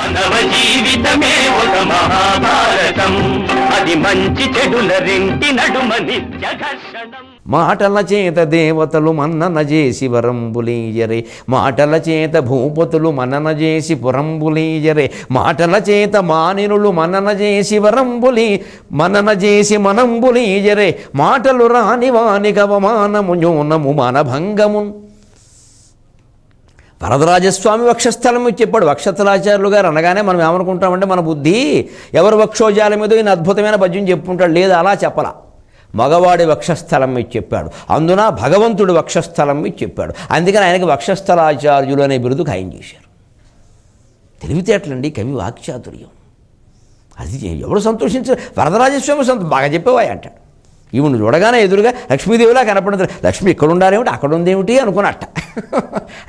మానవ జీవితమే ఒక మహాభారతం, అది మంచి చెడుల రెంటి నడుమ నిత్య ఘర్షణం. మాటల చేత దేవతలు మన్నన చేసి వరంబులీయరే, మాటల చేత భూపతులు మనన చేసి పురంబులీయరే, మాటల చేత మానినులు మనన చేసి మనన చేసి మనంబులీయరే, మాటలు రాని వానికి అవమానము న్యూనము మనభంగము. వరదరాజస్వామి వక్షస్థలం చెప్పాడు. వక్షస్థలాచార్యులు గారు అనగానే మనం ఏమనుకుంటామంటే మన బుద్ధి ఎవరు వక్షోజాల మీద ఈయన అద్భుతమైన పద్యం చెప్పుకుంటాడు. లేదు, అలా చెప్పలా. మగవాడి వక్షస్థలం మీద చెప్పాడు, అందున భగవంతుడి వక్షస్థలం మీద చెప్పాడు. అందుకని ఆయనకి వక్షస్థలాచార్యులు అనే బిరుదు ఖాయం చేశారు. తెలివితేటలండి, కవి వాక్చాతుర్యం. అది ఎవడు సంతోషించారు? వరదరాజస్వామి బాగా చెప్పేవాయి అంటాడు. ఈవిని చూడగానే ఎదురుగా లక్ష్మీదేవిలా కనపడింది. లక్ష్మి ఇక్కడ ఉండాలేమిటి, అక్కడ ఉందేమిటి అనుకున్నట్ట.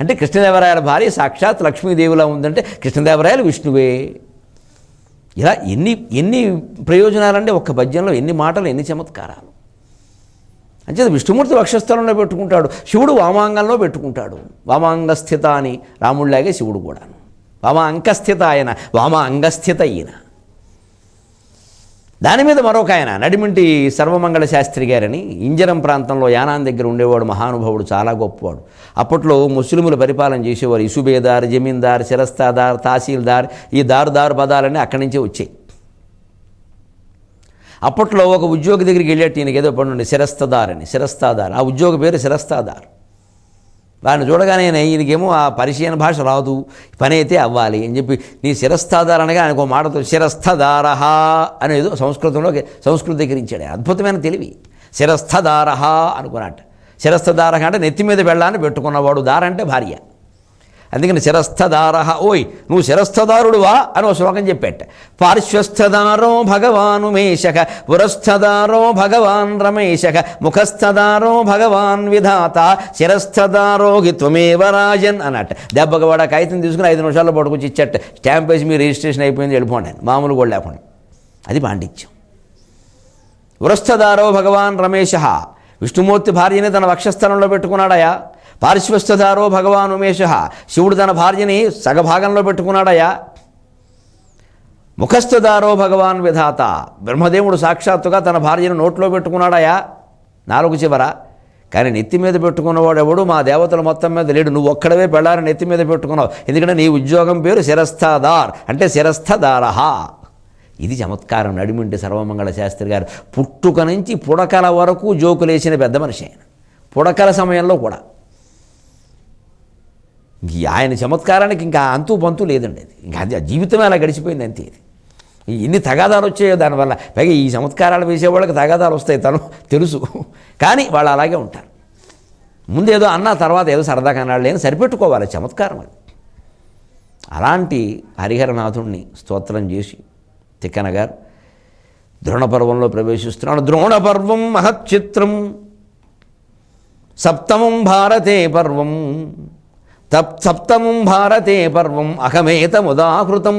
అంటే కృష్ణదేవరాయల భార్య సాక్షాత్ లక్ష్మీదేవిలా ఉందంటే కృష్ణదేవరాయలు విష్ణువే. ఇలా ఎన్ని ప్రయోజనాలంటే ఒక్క పద్యంలో ఎన్ని మాటలు, ఎన్ని చమత్కారాలు. అంచేత విష్ణుమూర్తి వక్షస్థలంలో పెట్టుకుంటాడు, శివుడు వామాంగంలో పెట్టుకుంటాడు. వామాంగస్థిత అని రాముడిలాగే శివుడు కూడాను. వామాంకస్థిత ఆయన, వామాంగస్థిత ఈయన. దాని మీద మరొక ఆయన నడిమింటి సర్వమంగళ శాస్త్రి గారని ఇంజరం ప్రాంతంలో యానాన్ దగ్గర ఉండేవాడు. మహానుభావుడు, చాలా గొప్పవాడు. అప్పట్లో ముస్లిములు పరిపాలన చేసేవారు. ఇసుబేదార్, జమీందార్, శిరస్తాదార్, తహసీల్దార్, ఈ దారు పదాలన్నీ అక్కడి నుంచే వచ్చాయి. అప్పట్లో ఒక ఉద్యోగి దగ్గరికి వెళ్ళేట్టు ఈయనకి ఏదో పని ఉండే, శిరస్తాదార్. ఆ ఉద్యోగ పేరు శిరస్తాదార్. వాడిని చూడగానే ఈయనకేమో ఆ పరిశీలన భాష రాదు, పని అయితే అవ్వాలి అని చెప్పి నీ శిరస్థాదార అనగా ఆయనకు ఒక మాటతో శిరస్థదారహ అనేదో సంస్కృతీకరించాడు. అద్భుతమైన తెలివి. శిరస్థదారహ అనుకున్నట్టు. శిరస్థదారహ అంటే నెత్తి మీద వెళ్ళాలని పెట్టుకున్నవాడు, దారంటే భార్య. అందుకని శిరస్థదారహ, ఓయ్ నువ్వు శిరస్థదారుడువా అని ఒక శ్లోకం చెప్పేట. పార్శ్వస్థదారో భగవాను మేషక, పురస్థదారో భగవాన్ రమేశక, ముఖస్థదారో భగవాన్ విధాత, శిరస్థదారోగి త్వమేవ రాజన్ అన్నట్ట. దెబ్బకి వాడు కాగితం తీసుకుని 5 నిమిషాల్లో పట్టుకొచ్చి ఇచ్చట. స్టాంప్ వేసి మీ రిజిస్ట్రేషన్ అయిపోయింది, వెళ్ళిపోండి అని. మామూలు కూడా లేకుండా. అది పాండిత్యం. పురస్థదారో భగవాన్ రమేశ, విష్ణుమూర్తి భార్యని తన వక్షస్థలంలో పెట్టుకున్నాడయా. పార్శ్వస్థదారో భగవాన్ ఉమేష, శివుడు తన భార్యని సగభాగంలో పెట్టుకున్నాడయా. ముఖస్థదారో భగవాన్ విధాత, బ్రహ్మదేవుడు సాక్షాత్తుగా తన భార్యను నోట్లో పెట్టుకున్నాడయా, 4 చివర. కానీ నెత్తి మీద పెట్టుకున్నవాడు ఎవడు మా దేవతల మొత్తం మీద లేడు. నువ్వు ఒక్కడవే పెళ్ళారు నెత్తి మీద పెట్టుకున్నావు. ఎందుకంటే నీ ఉద్యోగం పేరు శిరస్థదార్, అంటే శిరస్థదారహ. ఇది చమత్కారం. నడిమింటి సర్వమంగళ శాస్త్రి గారు పుట్టుక నుంచి పుడకల వరకు జోకులేసిన పెద్ద మనిషి ఆయన. పుడకల సమయంలో కూడా ఆయన చమత్కారానికి ఇంకా అంతు పంతు లేదండి. అది ఇంకా అది జీవితమే అలా గడిచిపోయింది అంతే. ఇది ఎన్ని తగాదాలు వచ్చాయో దానివల్ల. పైగా ఈ చమత్కారాలు వేసేవాళ్ళకి తగాదాలు వస్తాయి, తను తెలుసు. కానీ వాళ్ళు అలాగే ఉంటారు. ముందేదో అన్న తర్వాత ఏదో సరదాగా అన్నాడు లేని సరిపెట్టుకోవాలి, చమత్కారం అది. అలాంటి హరిహరనాథుణ్ణి స్తోత్రం చేసి తిక్కన గారు ద్రోణపర్వంలో ప్రవేశిస్తున్నాడు. ద్రోణపర్వం మహచ్చిత్రం, సప్తమం భారతే పర్వం, సప్తమం భారతే పర్వం అహమేతముదాహృతం,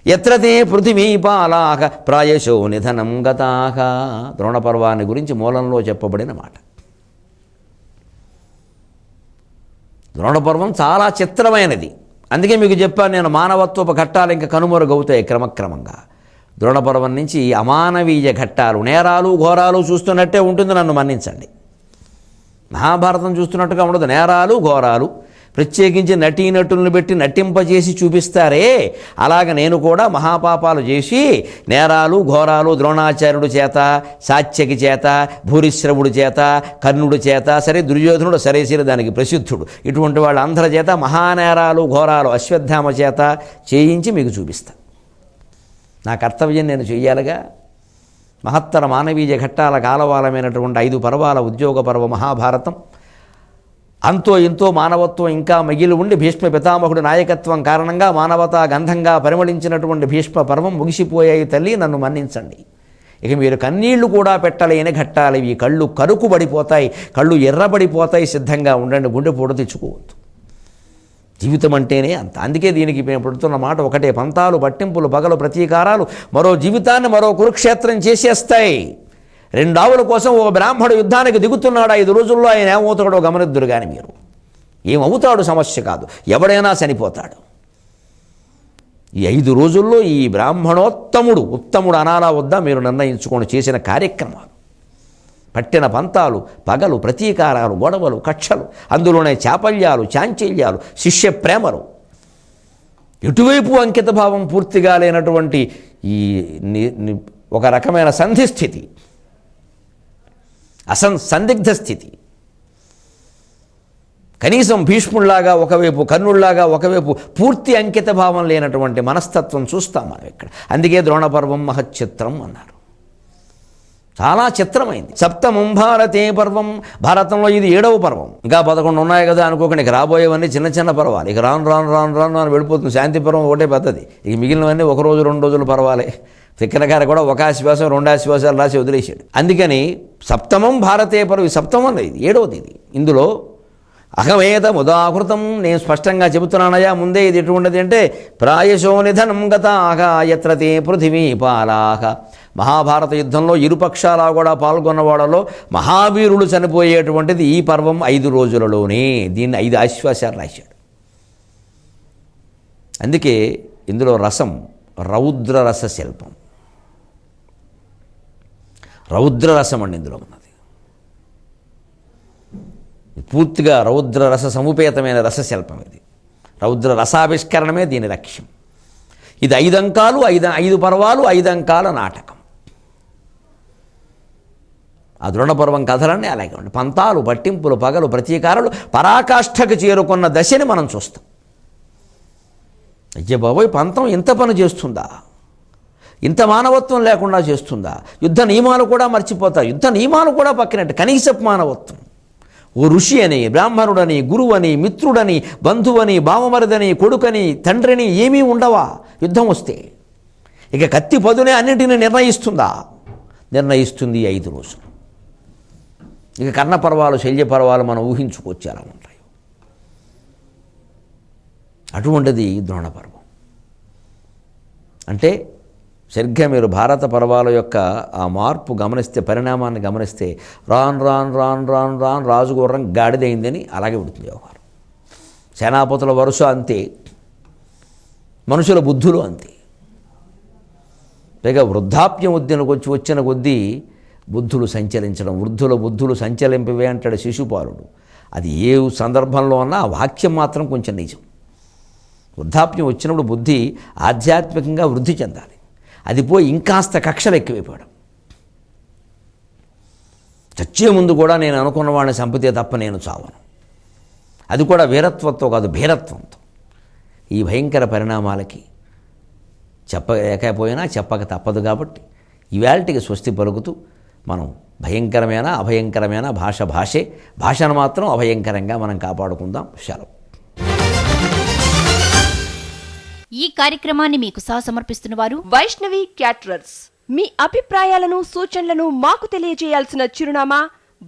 ఎత్ర తే పృథివీపాలాక ప్రాయశో నిధనం గతాక. ద్రోణపర్వాన్ని గురించి మూలంలో చెప్పబడిన మాట. ద్రోణపర్వం చాలా చిత్రమైనది. అందుకే మీకు చెప్పాను నేను, మానవత్వపు ఘట్టాలు ఇంకా కనుమరుగవుతాయి క్రమక్రమంగా. ద్రోణపర్వం నుంచి అమానవీయ ఘట్టాలు, నేరాలు ఘోరాలు చూస్తున్నట్టే ఉంటుంది. నన్ను మన్నించండి, మహాభారతం చూస్తున్నట్టుగా ఉండదు. నేరాలు ఘోరాలు, ప్రత్యేకించి నటీనటులను పెట్టి నటింపజేసి చూపిస్తారే, అలాగ నేను కూడా మహాపాపాలు చేసి నేరాలు ఘోరాలు ద్రోణాచార్యుడి చేత, సాత్యకి చేత, భూరిశ్రవుడి చేత, కర్ణుడి చేత, సరే దుర్యోధనుడు సరేసిరి దానికి ప్రసిద్ధుడు, ఇటువంటి వాళ్ళ అందరి చేత మహానేరాలు ఘోరాలు అశ్వత్థామ చేత చేయించి మీకు చూపిస్తా. నా కర్తవ్యం నేను చెయ్యాలిగా. మహత్తర మానవీయ ఘట్టాల కాలవాలమైనటువంటి 5 పర్వాల ఉద్యోగ పర్వ మహాభారతం. అంతో ఇంతో మానవత్వం ఇంకా మిగిలి ఉండి భీష్మ పితామహుడి నాయకత్వం కారణంగా మానవతా గంధంగా పరిమళించినటువంటి భీష్మ పర్వం ముగిసిపోయాయి. తల్లి నన్ను మన్నించండి. ఇక మీరు కన్నీళ్లు కూడా పెట్టలేని ఘట్టాలు ఇవి. కళ్ళు కరుకుబడిపోతాయి, కళ్ళు ఎర్రబడిపోతాయి. సిద్ధంగా ఉండండి, గుండెపోటు తెచ్చుకోవద్దు. జీవితం అంటేనే అంత. అందుకే దీనికి మేము పెడుతున్న మాట ఒకటే, పంతాలు, పట్టింపులు, పగలు, ప్రతీకారాలు మరో జీవితాన్ని మరో కురుక్షేత్రం చేసేస్తాయి. 2 ఆవుల కోసం ఒక బ్రాహ్మడు యుద్ధానికి దిగుతున్నాడు. 5 రోజుల్లో ఆయన ఏమవుతాడో గమనిద్దురు. కానీ మీరు ఏమవుతాడు సమస్య కాదు, ఎవడైనా చనిపోతాడు. ఈ 5 రోజుల్లో ఈ ఉత్తముడు అనాలా వద్దా మీరు నిర్ణయించుకొని చేసిన కార్యక్రమాలు, పట్టిన పంతాలు, పగలు, ప్రతీకారాలు, గొడవలు, కక్షలు, అందులోనే చాపల్యాలు, చాంచల్యాలు, శిష్య ప్రేమలు, ఎటువైపు అంకిత భావం పూర్తిగా లేనటువంటి ఈ ఒక రకమైన సంధిస్థితి, సందిగ్ధ స్థితి, కనీసం భీష్ముళ్లాగా ఒకవైపు, కర్ణుళ్లాగా ఒకవైపు పూర్తి అంకిత భావం లేనటువంటి మనస్తత్వం చూస్తాం మనం ఇక్కడ. అందుకే ద్రోణపర్వం మహచ్చిత్రం అన్నారు. చాలా చిత్రమైంది. సప్తమం భారతే పర్వం, భారతంలో ఇది 7వ పర్వం. ఇంకా 11 ఉన్నాయి కదా అనుకోకండి. ఇక రాబోయేవన్నీ చిన్న చిన్న పర్వాలు. ఇక రాను వెళ్ళిపోతుంది. శాంతి పర్వం ఒకటే పెద్దది. ఇక మిగిలినవన్నీ 1 రోజు 2 రోజులు పర్వాలే. తిక్కన గారు కూడా 1 ఆశ్వాసం 2 ఆశ్వాసాలు రాసి వదిలేశాడు. అందుకని సప్తమం భారతే పర్వం, సప్తమం ఇది 7వది. ఇది ఇందులో అహమేతముదాకృతం, నేను స్పష్టంగా చెబుతున్నానయా ముందే. ఇది ఎటువంటిది అంటే ప్రాయశో నిధనం గతాహ యత్ర తే పృథివీపాలాహ. మహాభారత యుద్ధంలో ఇరుపక్షాలా కూడా పాల్గొన్న వాళ్ళలో మహావీరులు చనిపోయేటువంటిది ఈ పర్వం 5 రోజులలోనే. దీన్ని 5 ఆశ్వాసాలు రాశాడు. అందుకే ఇందులో రసం రౌద్రరస శిల్పం, రౌద్రరసం అండి ఇందులో ఉన్నది. పూర్తిగా రౌద్రరస సముపేతమైన రసశిల్పం ఇది. రౌద్ర రసావిష్కరణమే దీని లక్ష్యం. ఇది 5 అంకాలు, 5 పర్వాలు, 5 అంకాల నాటకం. ఆ ద్రోణపర్వం కథలన్నీ అలాగే ఉంటాయి. పంతాలు, పట్టింపులు, పగలు, ప్రతీకారాలు పరాకాష్ఠకు చేరుకున్న దశని మనం చూస్తాం. అయ్యే బాబోయ్, పంతం ఇంత పని చేస్తుందా? ఇంత మానవత్వం లేకుండా చేస్తుందా? యుద్ధ నియమాలు కూడా మర్చిపోతారు. యుద్ధ నియమాలు కూడా పక్కనట్టు కనీసపు మానవత్వం. ఓ ఋషి అని, బ్రాహ్మణుడని, గురువని, మిత్రుడని, బంధువని, బావమరిదని, కొడుకని, తండ్రిని ఏమీ ఉండవా యుద్ధం వస్తే? ఇక కత్తి పదునే అన్నింటినీ నిర్ణయిస్తుందా? నిర్ణయిస్తుంది 5 రోజులు. ఇక కర్ణపర్వాలు, శల్యపర్వాలు మనం ఊహించుకోవచ్చు ఎలా ఉంటాయి. అటువంటిది ద్రోణపర్వం. అంటే సరిగ్గా మీరు భారత పర్వాల యొక్క ఆ మార్పు గమనిస్తే, పరిణామాన్ని గమనిస్తే, రాను రాజుగుర్రం గాడిదైందని అలాగే ఉడుతుంది వ్యవహారం. సేనాపతుల వరుస అంతే, మనుషుల బుద్ధులు అంతే. పైగా వృద్ధాప్యం వచ్చిన కొద్దీ బుద్ధులు సంచలించడం, బుద్ధులు సంచలింపవే అంటాడు శిశుపాలుడు. అది ఏ సందర్భంలో ఉన్నా ఆ వాక్యం మాత్రం కొంచెం నిజం. వృద్ధాప్యం వచ్చినప్పుడు బుద్ధి ఆధ్యాత్మికంగా వృద్ధి చెందాలి. అది పోయి ఇంకాస్త కక్షలు ఎక్కువైపోవడం. చచ్చే ముందు కూడా నేను అనుకున్న వాడిని చంపితే తప్ప నేను చావను. అది కూడా వీరత్వంతో కాదు, భీరత్వంతో. ఈ భయంకర పరిణామాలకి చెప్పలేకపోయినా చెప్పక తప్పదు. కాబట్టి ఇవాళకి స్వస్తి పలుకుతూ మనం భయంకరమైన అభయంకరమైన భాషే, భాషను మాత్రం అభయంకరంగా మనం కాపాడుకుందాం. సెలవు. ఈ కార్యక్రమాన్ని మీకు సమర్పిస్తున్న వారు వైష్ణవి క్యాటరర్స్. మీ అభిప్రాయాలను, సూచనలను మాకు తెలియజేయాల్సిన చిరునామా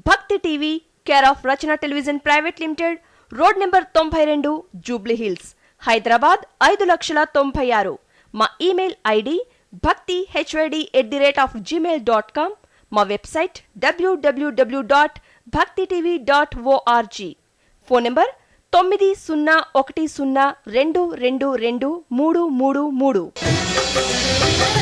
భక్తి TV, care of Rachana television private limited, road number 92, Jubilee hills, Hyderabad 5,96,000. మా ఇమెయిల్ ఐడి bhakti@gmail.com. మా వెబ్సైట్ www.bhaktitv.org. Phone number 9010222333.